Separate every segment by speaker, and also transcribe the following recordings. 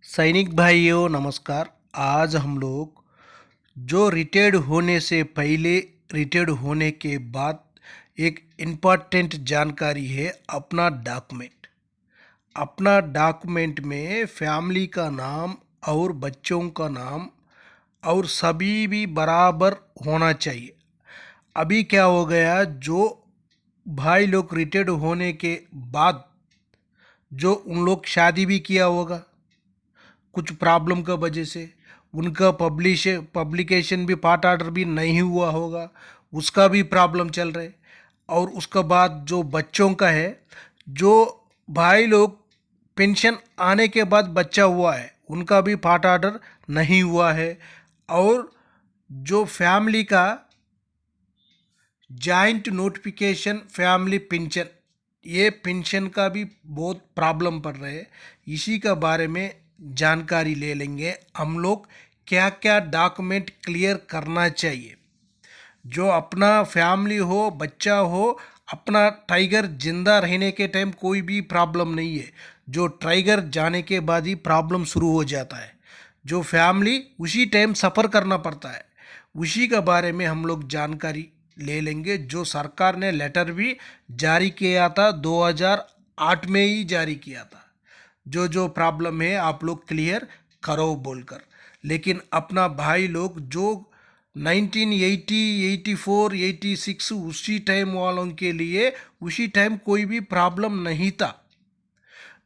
Speaker 1: सैनिक भाइयों नमस्कार। आज हम लोग जो रिटायर्ड होने से पहले, रिटायर्ड होने के बाद एक इम्पॉर्टेंट जानकारी है अपना डॉक्यूमेंट में फैमिली का नाम और बच्चों का नाम और सभी भी बराबर होना चाहिए। अभी क्या हो गया, जो भाई लोग रिटायर्ड होने के बाद जो उन लोग शादी भी किया होगा, कुछ प्रॉब्लम का वजह से उनका पब्लिकेशन भी पार्ट ऑर्डर भी नहीं हुआ होगा, उसका भी प्रॉब्लम चल रहा है। और उसके बाद जो बच्चों का है, जो भाई लोग पेंशन आने के बाद बच्चा हुआ है, उनका भी पार्ट ऑर्डर नहीं हुआ है। और जो फैमिली का जॉइंट नोटिफिकेशन फैमिली पेंशन, ये पेंशन का भी बहुत प्रॉब्लम पड़ रहा है। इसी के बारे में जानकारी ले लेंगे हम लोग, क्या क्या डॉक्यूमेंट क्लियर करना चाहिए। जो अपना फैमिली हो, बच्चा हो, अपना टाइगर जिंदा रहने के टाइम कोई भी प्रॉब्लम नहीं है, जो टाइगर जाने के बाद ही प्रॉब्लम शुरू हो जाता है। जो फैमिली उसी टाइम सफ़र करना पड़ता है, उसी के बारे में हम लोग जानकारी ले लेंगे। जो सरकार ने लेटर भी जारी किया था, 2008 में ही जारी किया था, जो जो प्रॉब्लम है आप लोग क्लियर करो बोलकर। लेकिन अपना भाई लोग जो 1980, 84, 86 उसी टाइम वालों के लिए उसी टाइम कोई भी प्रॉब्लम नहीं था।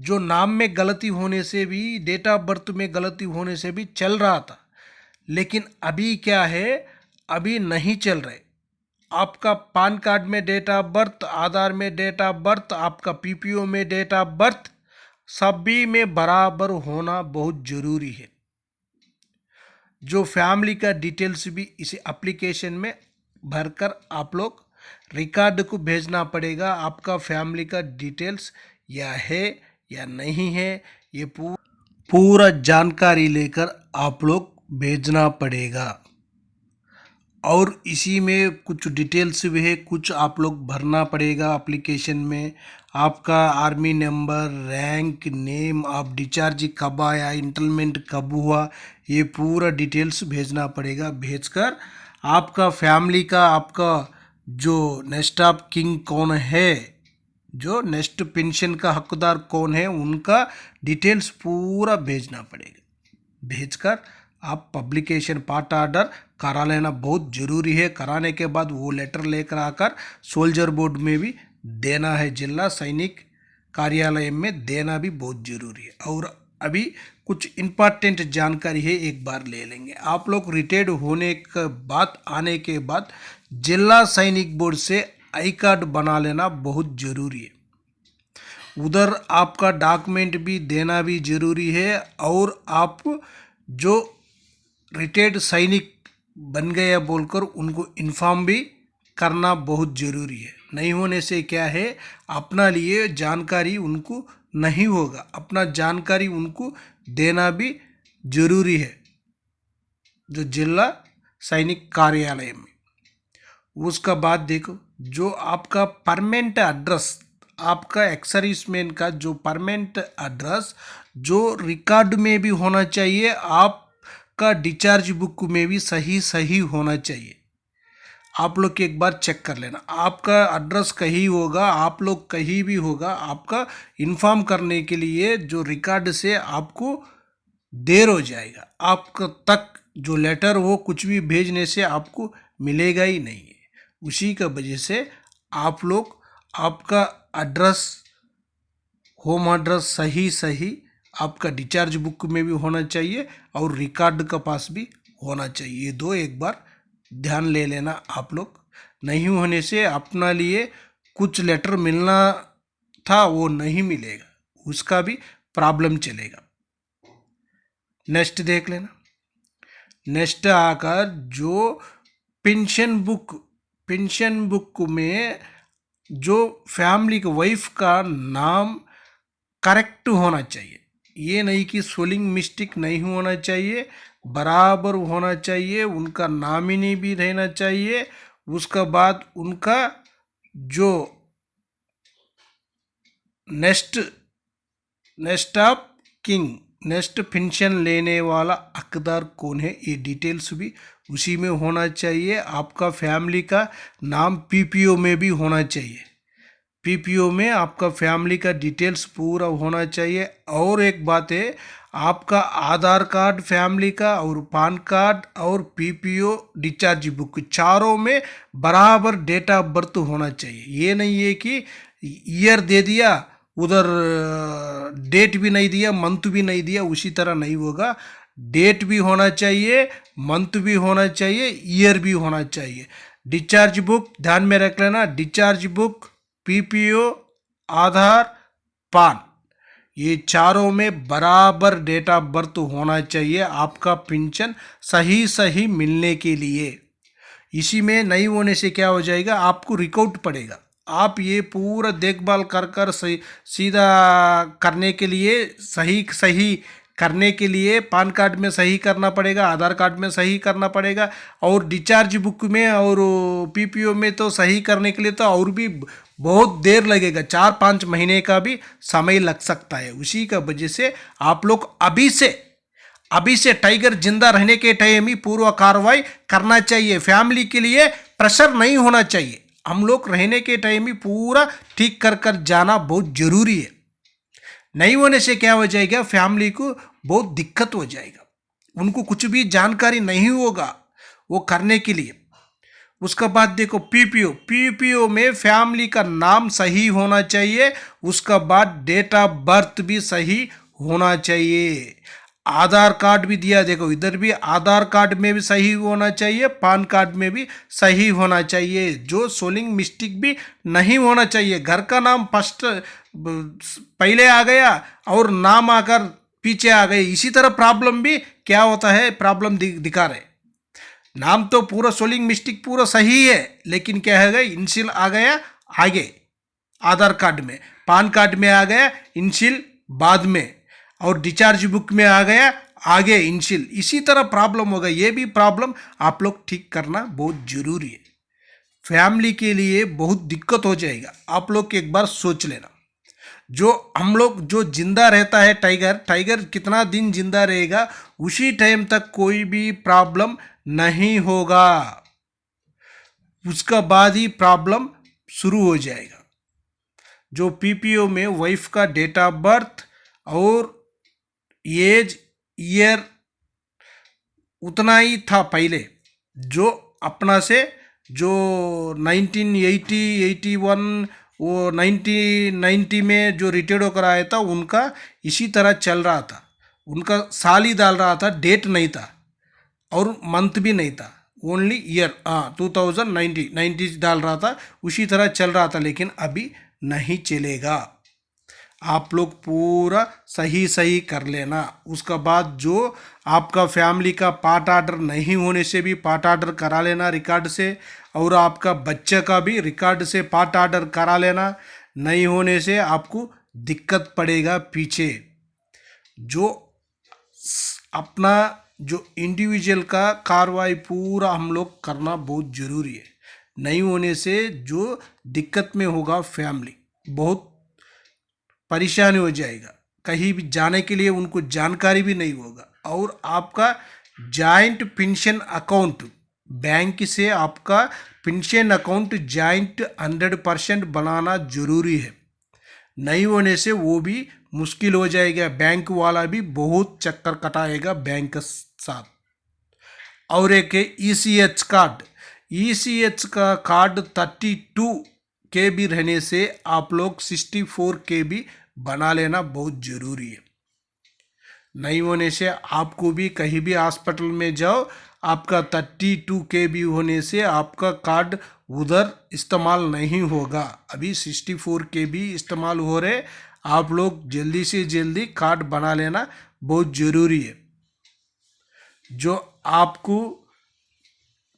Speaker 1: जो नाम में गलती होने से भी, डेट ऑफ बर्थ में गलती होने से भी चल रहा था। लेकिन अभी क्या है, अभी नहीं चल रहे। आपका पान कार्ड में डेट ऑफ बर्थ, आधार में डेट ऑफ बर्थ, आपका पीपीओ में डेट ऑफ बर्थ, सभी में बराबर होना बहुत ज़रूरी है। जो फैमिली का डिटेल्स भी इस एप्लीकेशन में भरकर आप लोग रिकॉर्ड को भेजना पड़ेगा। आपका फैमिली का डिटेल्स या है या नहीं है, ये पूरा जानकारी लेकर आप लोग भेजना पड़ेगा। और इसी में कुछ डिटेल्स भी है, कुछ आप लोग भरना पड़ेगा एप्लीकेशन में। आपका आर्मी नंबर, रैंक, नेम, आप डिस्चार्ज कब आया, इंटरमेंट कब हुआ, ये पूरा डिटेल्स भेजना पड़ेगा। भेजकर आपका फैमिली का, आपका जो नेक्स्ट ऑफ किंग कौन है, जो नेक्स्ट पेंशन का हकदार कौन है, उनका डिटेल्स पूरा भेजना पड़ेगा। भेजकर आप पब्लिकेशन पार्ट ऑर्डर करा लेना बहुत ज़रूरी है। कराने के बाद वो लेटर लेकर आकर सोल्जर बोर्ड में भी देना है, जिला सैनिक कार्यालय में देना भी बहुत ज़रूरी है। और अभी कुछ इम्पॉर्टेंट जानकारी है, एक बार ले लेंगे। आप लोग रिटायर्ड होने के बाद, आने के बाद जिला सैनिक बोर्ड से आई कार्ड बना लेना बहुत ज़रूरी है। उधर आपका डॉक्यूमेंट भी देना भी ज़रूरी है। और आप जो रिटायर्ड सैनिक बन गया बोलकर उनको इन्फॉर्म भी करना बहुत ज़रूरी है। नहीं होने से क्या है, अपना लिए जानकारी उनको नहीं होगा, अपना जानकारी उनको देना भी ज़रूरी है, जो जिला सैनिक कार्यालय में। उसका बाद देखो, जो आपका परमानेंट एड्रेस, आपका एक्स सर्विसमैन का जो परमानेंट एड्रेस, जो रिकॉर्ड में भी होना चाहिए, आपका डिस्चार्ज बुक में भी सही सही होना चाहिए। आप लोग एक बार चेक कर लेना, आपका एड्रेस कहीं होगा, आप लोग कहीं भी होगा, आपका इन्फॉर्म करने के लिए जो रिकॉर्ड से आपको देर हो जाएगा। आपका तक जो लेटर हो, कुछ भी भेजने से आपको मिलेगा ही नहीं है। उसी का वजह से आप लोग, आपका एड्रेस, होम एड्रेस सही सही आपका डिस्चार्ज बुक में भी होना चाहिए और रिकॉर्ड का पास भी होना चाहिए। ये दो एक बार ध्यान ले लेना आप लोग। नहीं होने से अपना लिए कुछ लेटर मिलना था वो नहीं मिलेगा, उसका भी प्रॉब्लम चलेगा। नेक्स्ट देख लेना। नेक्स्ट आकर जो पेंशन बुक में जो फैमिली की वाइफ का नाम करेक्ट होना चाहिए। ये नहीं कि स्पेलिंग मिस्टेक नहीं होना चाहिए, बराबर होना चाहिए। उनका नॉमिनी भी रहना चाहिए। उसका बाद उनका जो next of king, next pension लेने वाला हकदार कौन है, ये डिटेल्स भी उसी में होना चाहिए। आपका फैमिली का नाम पीपीओ में भी होना चाहिए, पीपीओ में आपका फैमिली का डिटेल्स पूरा होना चाहिए। और एक बात है, आपका आधार कार्ड फैमिली का और पान कार्ड और पीपीओ डिस्चार्ज बुक चारों में बराबर डेट ऑफ बर्थ होना चाहिए। ये नहीं है कि ईयर दे दिया उधर डेट भी नहीं दिया, मंथ भी नहीं दिया, उसी तरह नहीं होगा। डेट भी होना चाहिए, मंथ भी होना चाहिए, ईयर भी होना चाहिए। डिस्चार्ज बुक ध्यान में रख लेना, डिस्चार्ज बुक, पीपीओ, आधार, पान, ये चारों में बराबर डेट ऑफ बर्थ होना चाहिए आपका पेंशन सही सही मिलने के लिए। इसी में नहीं होने से क्या हो जाएगा, आपको रिकॉर्ड पड़ेगा। आप ये पूरा देखभाल कर कर सही सीधा करने के लिए, सही सही करने के लिए पान कार्ड में सही करना पड़ेगा, आधार कार्ड में सही करना पड़ेगा, और डिस्चार्ज बुक में और पीपीओ में तो सही करने के लिए तो और भी बहुत देर लगेगा, 4-5 महीने का भी समय लग सकता है। उसी का वजह से आप लोग अभी से टाइगर जिंदा रहने के टाइम ही पूर्व कार्रवाई करना चाहिए। फैमिली के लिए प्रेशर नहीं होना चाहिए। हम लोग रहने के टाइम ही पूरा ठीक कर कर जाना बहुत जरूरी है। नहीं होने से क्या हो जाएगा, फैमिली को बहुत दिक्कत हो जाएगा, उनको कुछ भी जानकारी नहीं होगा वो करने के लिए। उसका बाद देखो पीपीओ में फैमिली का नाम सही होना चाहिए, उसका बाद डेट ऑफ बर्थ भी सही होना चाहिए। आधार कार्ड भी दिया, देखो इधर भी आधार कार्ड में भी सही होना चाहिए, पान कार्ड में भी सही होना चाहिए। जो सोलिंग मिस्टेक भी नहीं होना चाहिए। घर का नाम फर्स्ट पहले आ गया और नाम आकर पीछे आ गए, इसी तरह प्रॉब्लम भी क्या होता है, प्रॉब्लम दिखा रहे। नाम तो पूरा सोलिंग मिस्टेक पूरा सही है, लेकिन क्या है, इनिशियल आ गया आगे आधार कार्ड में, पान कार्ड में आ गया इनिशियल बाद में, और डिस्चार्ज बुक में आ गया आगे इनिशियल, इसी तरह प्रॉब्लम होगा। ये भी प्रॉब्लम आप लोग ठीक करना बहुत जरूरी है। फैमिली के लिए बहुत दिक्कत हो जाएगा। आप लोग एक बार सोच लेना, जो हम लोग जो जिंदा रहता है टाइगर कितना दिन जिंदा रहेगा, उसी टाइम तक कोई भी प्रॉब्लम नहीं होगा, उसका बाद ही प्रॉब्लम शुरू हो जाएगा। जो पीपीओ में वाइफ का डेट ऑफ बर्थ और एज ईयर उतना ही था पहले, जो अपना से जो 1980 81 वो 1990 में जो रिटायर्ड होकर आया था, उनका इसी तरह चल रहा था। उनका साल ही डाल रहा था, डेट नहीं था और मंथ भी नहीं था, ओनली ईयर 2090 डाल रहा था, उसी तरह चल रहा था। लेकिन अभी नहीं चलेगा, आप लोग पूरा सही कर लेना। उसका बाद जो आपका फैमिली का पार्ट ऑर्डर नहीं होने से भी पार्ट ऑर्डर करा लेना रिकॉर्ड से, और आपका बच्चे का भी रिकॉर्ड से पार्ट ऑर्डर करा लेना। नहीं होने से आपको दिक्कत पड़ेगा पीछे। जो अपना जो इंडिविजुअल का कार्रवाई पूरा हम लोग करना बहुत ज़रूरी है। नहीं होने से जो दिक्कत में होगा, फैमिली बहुत परेशानी हो जाएगा, कहीं भी जाने के लिए उनको जानकारी भी नहीं होगा। और आपका जॉइंट पेंशन अकाउंट, बैंक से आपका पेंशन अकाउंट जॉइंट 100% बनाना जरूरी है। नहीं होने से वो भी मुश्किल हो जाएगा, बैंक वाला भी बहुत चक्कर कटाएगा बैंक के साथ। और एक है ईसीएच कार्ड, ईसीएच का कार्ड 32 KB रहने से आप लोग 64 KB बना लेना बहुत ज़रूरी है। नहीं होने से आपको भी कहीं भी हॉस्पिटल में जाओ, आपका 32 KB होने से आपका कार्ड उधर इस्तेमाल नहीं होगा। अभी 64 KB इस्तेमाल हो रहे, आप लोग जल्दी से जल्दी कार्ड बना लेना बहुत ज़रूरी है। जो आपको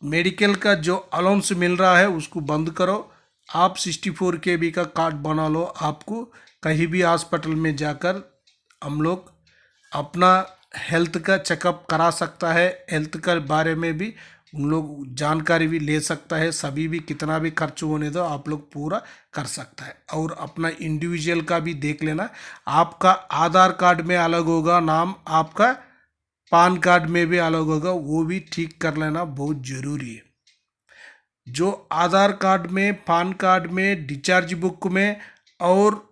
Speaker 1: मेडिकल का जो अलाउंस मिल रहा है उसको बंद करो, आप 64 KB का कार्ड बना लो। आपको कहीं भी हॉस्पिटल में जाकर हम लोग अपना हेल्थ का चेकअप करा सकता है, हेल्थ के बारे में भी उन लोग जानकारी भी ले सकता है, सभी भी कितना भी खर्च होने दो आप लोग पूरा कर सकता है। और अपना इंडिविजुअल का भी देख लेना, आपका आधार कार्ड में अलग होगा नाम, आपका पान कार्ड में भी अलग होगा, वो भी ठीक कर लेना बहुत ज़रूरी है। जो आधार कार्ड में, पान कार्ड में, डिस्चार्ज बुक में और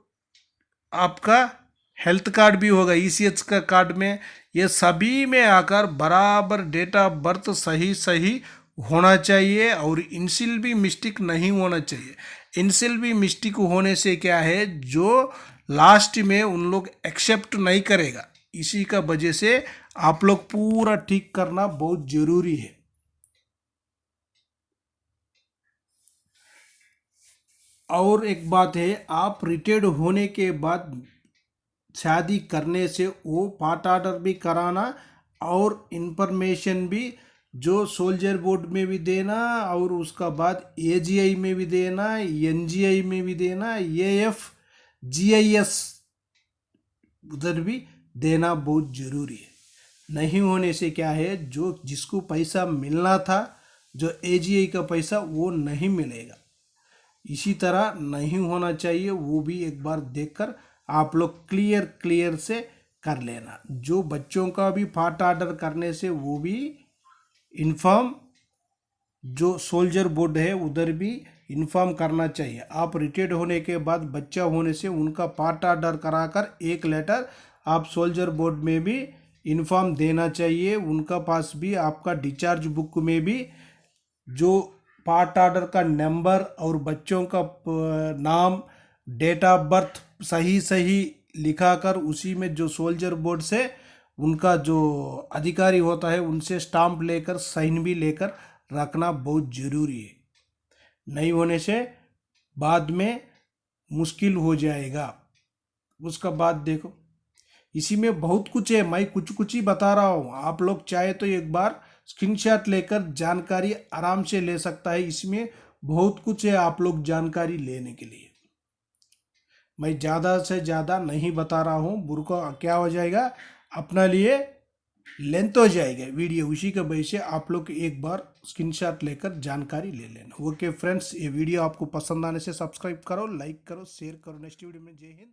Speaker 1: आपका हेल्थ कार्ड भी होगा, ईसीएच का कार्ड में, ये सभी में आकर बराबर डेट ऑफ बर्थ सही सही होना चाहिए और इनिशियल भी मिस्टेक नहीं होना चाहिए। इनिशियल भी मिस्टेक होने से क्या है, जो लास्ट में उन लोग एक्सेप्ट नहीं करेगा, इसी का वजह से आप लोग पूरा ठीक करना बहुत ज़रूरी है। और एक बात है, आप रिटायर्ड होने के बाद शादी करने से वो पार्ट ऑर्डर भी कराना और इंफॉर्मेशन भी जो सोल्जर बोर्ड में भी देना और उसका बाद एजीआई में भी देना, एनजीआई में भी देना, एएफ जीआईएस उधर भी देना बहुत ज़रूरी है। नहीं होने से क्या है, जो जिसको पैसा मिलना था, जो एजीआई का पैसा वो नहीं मिलेगा। इसी तरह नहीं होना चाहिए, वो भी एक बार देखकर आप लोग क्लियर से कर लेना। जो बच्चों का भी पार्ट ऑर्डर करने से वो भी इन्फॉर्म, जो सोल्जर बोर्ड है उधर भी इन्फॉर्म करना चाहिए। आप रिटायर्ड होने के बाद बच्चा होने से उनका पार्ट ऑर्डर कराकर एक लेटर आप सोल्जर बोर्ड में भी इन्फॉर्म देना चाहिए। उनका पास भी आपका डिस्चार्ज बुक में भी जो पार्ट ऑर्डर का नंबर और बच्चों का नाम, डेट ऑफ बर्थ सही सही लिखा कर उसी में जो सोल्जर बोर्ड से उनका जो अधिकारी होता है उनसे स्टाम्प लेकर साइन भी लेकर रखना बहुत ज़रूरी है। नहीं होने से बाद में मुश्किल हो जाएगा। उसका बाद देखो, इसी में बहुत कुछ है, मैं कुछ कुछ ही बता रहा हूँ। आप लोग चाहे तो एक बार स्क्रीनशॉट लेकर जानकारी आराम से ले सकता है। इसमें बहुत कुछ है आप लोग जानकारी लेने के लिए। मैं ज़्यादा से ज़्यादा नहीं बता रहा हूँ, बुरका क्या हो जाएगा, अपना लिए लेंथ हो जाएगा वीडियो। उसी के वजह से आप लोग एक बार स्क्रीनशॉट लेकर जानकारी ले लेना। ओके फ्रेंड्स, ये वीडियो आपको पसंद आने से सब्सक्राइब करो, लाइक करो, शेयर करो। नेक्स्ट वीडियो में जय हिंद।